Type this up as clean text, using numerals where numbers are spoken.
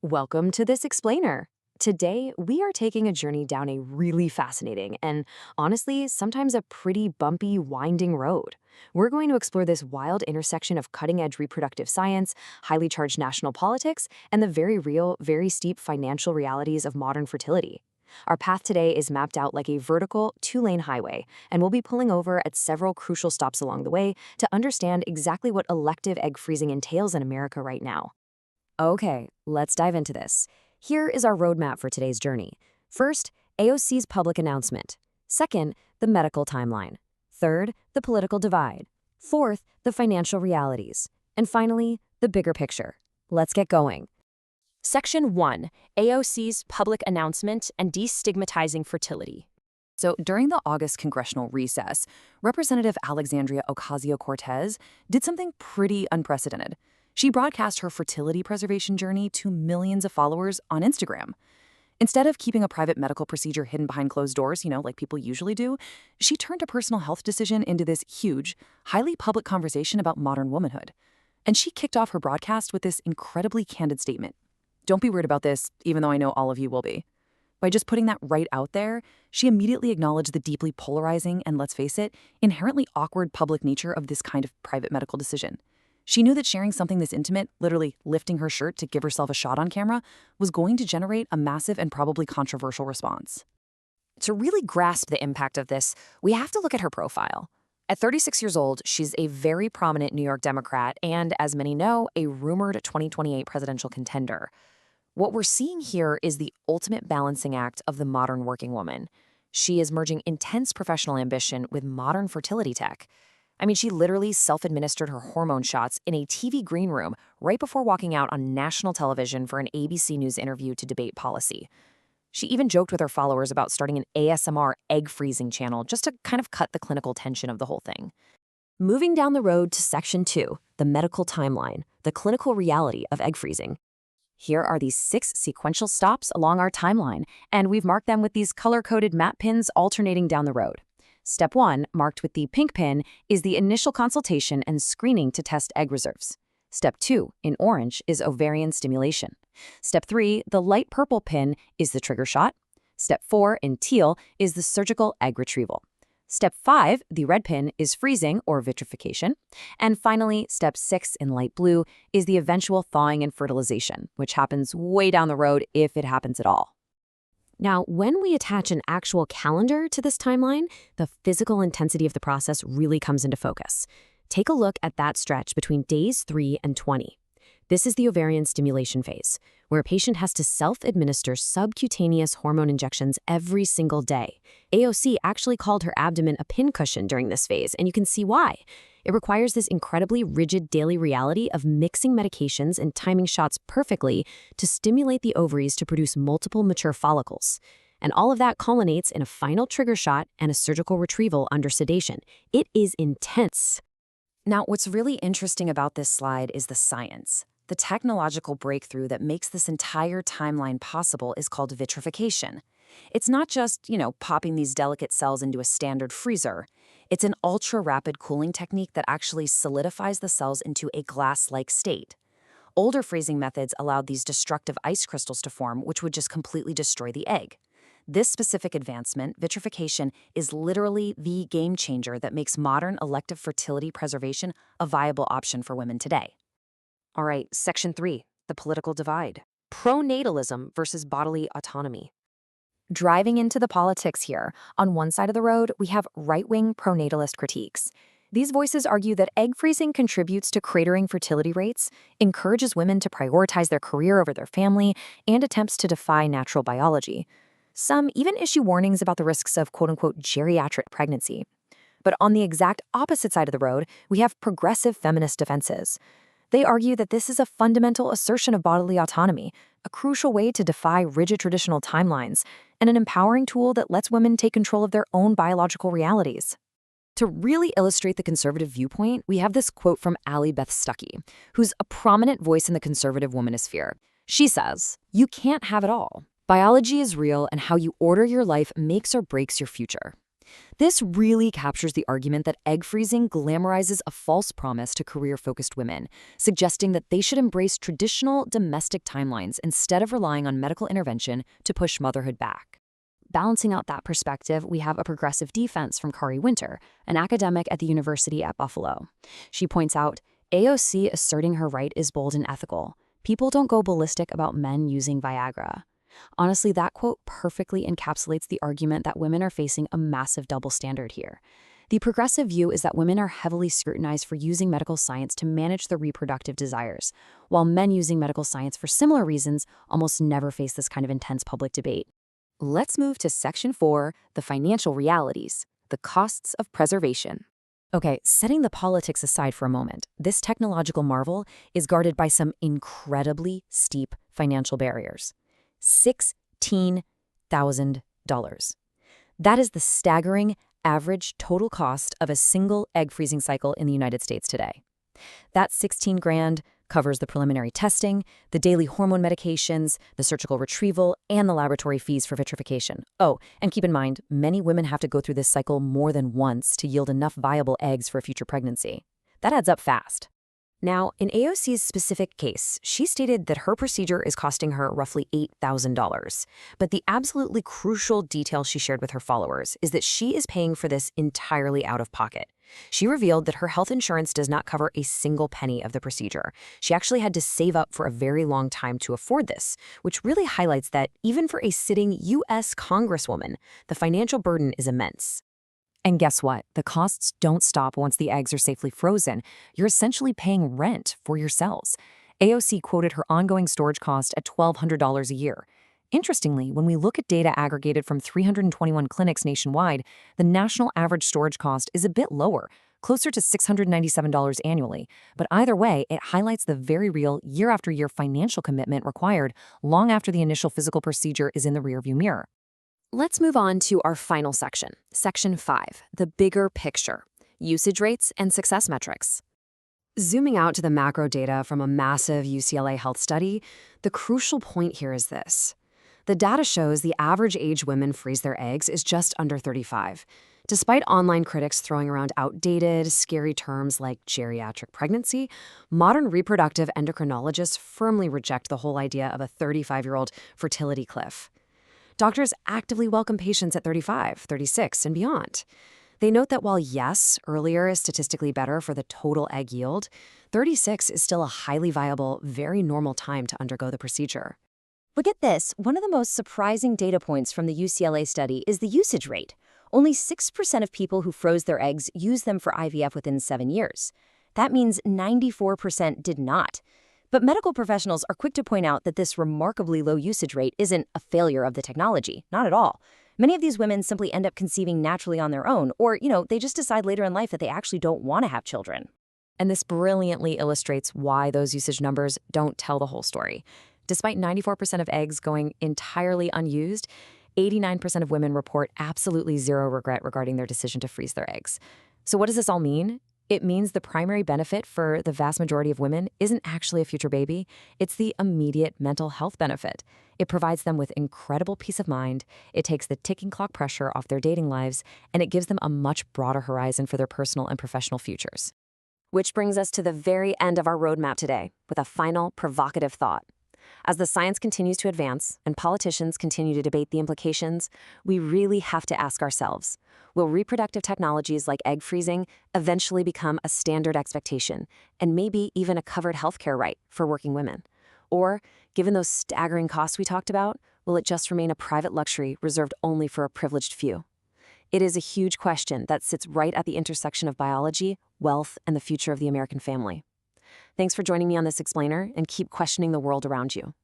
Welcome to This Explainer. Today, we are taking a journey down a really fascinating and honestly, sometimes a pretty bumpy, winding road. We're going to explore this wild intersection of cutting edge reproductive science, highly charged national politics, and the very real, very steep financial realities of modern fertility. Our path today is mapped out like a vertical, two-lane highway, and we'll be pulling over at several crucial stops along the way to understand exactly what elective egg freezing entails in America right now. Okay, let's dive into this. Here is our roadmap for today's journey. First, AOC's public announcement. Second, the medical timeline. Third, the political divide. Fourth, the financial realities. And finally, the bigger picture. Let's get going. Section 1. AOC's public announcement and destigmatizing fertility. So, during the August congressional recess, Representative Alexandria Ocasio-Cortez did something pretty unprecedented. She broadcast her fertility preservation journey to millions of followers on Instagram. Instead of keeping a private medical procedure hidden behind closed doors, like people usually do, she turned a personal health decision into this huge, highly public conversation about modern womanhood. And she kicked off her broadcast with this incredibly candid statement. Don't be weird about this, even though I know all of you will be. By just putting that right out there, she immediately acknowledged the deeply polarizing and, let's face it, inherently awkward public nature of this kind of private medical decision. She knew that sharing something this intimate, literally lifting her shirt to give herself a shot on camera, was going to generate a massive and probably controversial response. To really grasp the impact of this, we have to look at her profile. At 36 years old, she's a very prominent New York Democrat and, as many know, a rumored 2028 presidential contender. What we're seeing here is the ultimate balancing act of the modern working woman. She is merging intense professional ambition with modern fertility tech. She literally self-administered her hormone shots in a TV green room right before walking out on national television for an ABC News interview to debate policy. She even joked with her followers about starting an ASMR egg freezing channel just to kind of cut the clinical tension of the whole thing. Moving down the road to Section 2, the medical timeline, the clinical reality of egg freezing. Here are these 6 sequential stops along our timeline, and we've marked them with these color-coded map pins alternating down the road. Step 1, marked with the pink pin, is the initial consultation and screening to test egg reserves. Step 2, in orange, is ovarian stimulation. Step 3, the light purple pin, is the trigger shot. Step 4, in teal, is the surgical egg retrieval. Step 5, the red pin, is freezing or vitrification. And finally, step 6, in light blue, is the eventual thawing and fertilization, which happens way down the road if it happens at all. Now, when we attach an actual calendar to this timeline, the physical intensity of the process really comes into focus. Take a look at that stretch between days 3 and 20. This is the ovarian stimulation phase, where a patient has to self-administer subcutaneous hormone injections every single day. AOC actually called her abdomen a pincushion during this phase, and you can see why. It requires this incredibly rigid daily reality of mixing medications and timing shots perfectly to stimulate the ovaries to produce multiple mature follicles. And all of that culminates in a final trigger shot and a surgical retrieval under sedation. It is intense. Now, what's really interesting about this slide is the science. The technological breakthrough that makes this entire timeline possible is called vitrification. It's not just, popping these delicate cells into a standard freezer. It's an ultra-rapid cooling technique that actually solidifies the cells into a glass-like state. Older freezing methods allowed these destructive ice crystals to form, which would just completely destroy the egg. This specific advancement, vitrification, is literally the game changer that makes modern elective fertility preservation a viable option for women today. All right, Section 3, the political divide. Pronatalism versus bodily autonomy. Driving into the politics here, on one side of the road, we have right-wing pronatalist critiques. These voices argue that egg freezing contributes to cratering fertility rates, encourages women to prioritize their career over their family, and attempts to defy natural biology. Some even issue warnings about the risks of quote-unquote geriatric pregnancy. But on the exact opposite side of the road, we have progressive feminist defenses. They argue that this is a fundamental assertion of bodily autonomy, a crucial way to defy rigid traditional timelines, and an empowering tool that lets women take control of their own biological realities. To really illustrate the conservative viewpoint, we have this quote from Allie Beth Stuckey, who's a prominent voice in the conservative womanosphere. She says, "You can't have it all. Biology is real, and how you order your life makes or breaks your future." This really captures the argument that egg freezing glamorizes a false promise to career-focused women, suggesting that they should embrace traditional domestic timelines instead of relying on medical intervention to push motherhood back. Balancing out that perspective, we have a progressive defense from Kari Winter, an academic at the University at Buffalo. She points out, AOC asserting her right is bold and ethical. People don't go ballistic about men using Viagra. Honestly, that quote perfectly encapsulates the argument that women are facing a massive double standard here. The progressive view is that women are heavily scrutinized for using medical science to manage their reproductive desires, while men using medical science for similar reasons almost never face this kind of intense public debate. Let's move to Section 4, the financial realities, the costs of preservation. Okay, setting the politics aside for a moment, this technological marvel is guarded by some incredibly steep financial barriers. $16,000. That is the staggering average total cost of a single egg freezing cycle in the United States today. That $16,000 covers the preliminary testing, the daily hormone medications, the surgical retrieval, and the laboratory fees for vitrification. Oh, and keep in mind, many women have to go through this cycle more than once to yield enough viable eggs for a future pregnancy. That adds up fast. Now, in AOC's specific case, she stated that her procedure is costing her roughly $8,000. But the absolutely crucial detail she shared with her followers is that she is paying for this entirely out of pocket. She revealed that her health insurance does not cover a single penny of the procedure. She actually had to save up for a very long time to afford this, which really highlights that even for a sitting U.S. Congresswoman, the financial burden is immense. And guess what? The costs don't stop once the eggs are safely frozen. You're essentially paying rent for your cells. AOC quoted her ongoing storage cost at $1,200 a year. Interestingly, when we look at data aggregated from 321 clinics nationwide, the national average storage cost is a bit lower, closer to $697 annually. But either way, it highlights the very real year-after-year financial commitment required long after the initial physical procedure is in the rearview mirror. Let's move on to our final section, Section 5, the bigger picture, usage rates and success metrics. Zooming out to the macro data from a massive UCLA health study, the crucial point here is this. The data shows the average age women freeze their eggs is just under 35. Despite online critics throwing around outdated, scary terms like geriatric pregnancy, modern reproductive endocrinologists firmly reject the whole idea of a 35-year-old fertility cliff. Doctors actively welcome patients at 35, 36, and beyond. They note that while yes, earlier is statistically better for the total egg yield, 36 is still a highly viable, very normal time to undergo the procedure. But get this, one of the most surprising data points from the UCLA study is the usage rate. Only 6% of people who froze their eggs used them for IVF within 7 years. That means 94% did not. But medical professionals are quick to point out that this remarkably low usage rate isn't a failure of the technology, not at all. Many of these women simply end up conceiving naturally on their own, or, they just decide later in life that they actually don't want to have children. And this brilliantly illustrates why those usage numbers don't tell the whole story. Despite 94% of eggs going entirely unused, 89% of women report absolutely zero regret regarding their decision to freeze their eggs. So what does this all mean? It means the primary benefit for the vast majority of women isn't actually a future baby, it's the immediate mental health benefit. It provides them with incredible peace of mind, it takes the ticking clock pressure off their dating lives, and it gives them a much broader horizon for their personal and professional futures. Which brings us to the very end of our roadmap today, with a final provocative thought. As the science continues to advance and politicians continue to debate the implications, we really have to ask ourselves, will reproductive technologies like egg freezing eventually become a standard expectation and maybe even a covered healthcare right for working women? Or, given those staggering costs we talked about, will it just remain a private luxury reserved only for a privileged few? It is a huge question that sits right at the intersection of biology, wealth, and the future of the American family. Thanks for joining me on this explainer, and keep questioning the world around you.